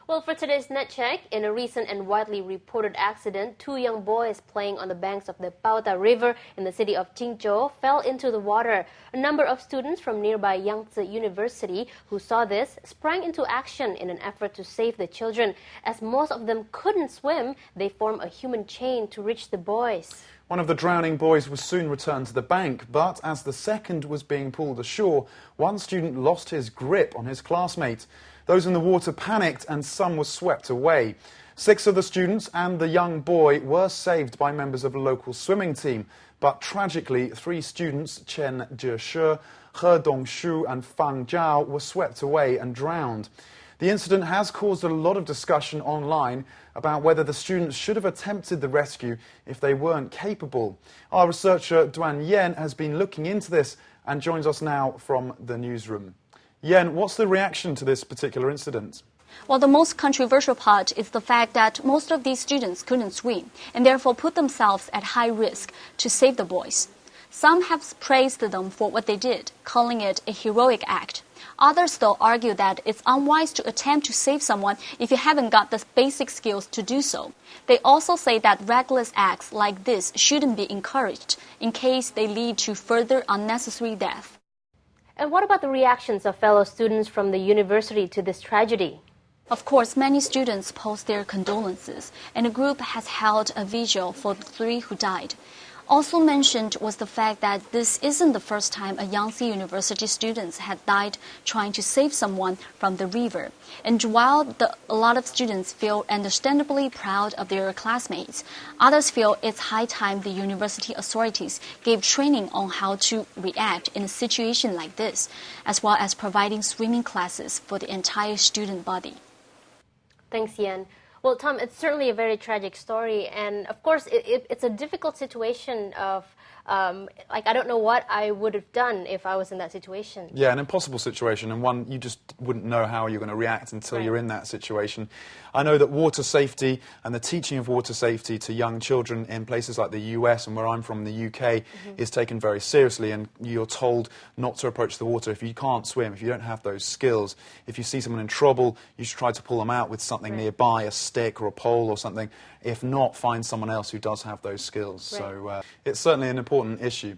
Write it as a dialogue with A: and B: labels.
A: Well, for today's Net Check, in a recent and widely reported accident, two young boys playing on the banks of the Pauta River in the city of Jingzhou fell into the water. A number of students from nearby Yangtze University who saw this sprang into action in an effort to save the children. As most of them couldn't swim, they formed a human chain to reach the boys.
B: One of the drowning boys was soon returned to the bank, but as the second was being pulled ashore, one student lost his grip on his classmate. Those in the water panicked and some were swept away. 6 of the students and the young boy were saved by members of a local swimming team, but tragically 3 students, Chen Zheshe, He Dongshu and Fang Zhao, were swept away and drowned. The incident has caused a lot of discussion online about whether the students should have attempted the rescue if they weren't capable. Our researcher Duan Yen has been looking into this and joins us now from the newsroom. Yen, what's the reaction to this particular incident?
C: Well, the most controversial part is the fact that most of these students couldn't swim and therefore put themselves at high risk to save the boys. Some have praised them for what they did, calling it a heroic act. Others, though, argue that it's unwise to attempt to save someone if you haven't got the basic skills to do so. They also say that reckless acts like this shouldn't be encouraged in case they lead to further unnecessary death.
A: And what about the reactions of fellow students from the university to this tragedy?
C: Of course, many students post their condolences, and a group has held a vigil for the 3 who died. Also mentioned was the fact that this isn't the first time a Yangtze University student had died trying to save someone from the river. And while a lot of students feel understandably proud of their classmates, others feel it's high time the university authorities gave training on how to react in a situation like this, as well as providing swimming classes for the entire student body.
A: Thanks, Yen. Well, Tom, it's certainly a very tragic story, and of course, it's a difficult situation of, I don't know what I would have done if I was in that situation.
B: Yeah, an impossible situation, and one you just wouldn't know how you're going to react until you're in that situation. I know that water safety and the teaching of water safety to young children in places like the US and where I'm from, the UK, is taken very seriously, and you're told not to approach the water if you can't swim, if you don't have those skills. If you see someone in trouble, you should try to pull them out with something nearby, a stick or a pole or something. If not, find someone else who does have those skills. So it's certainly an important issue.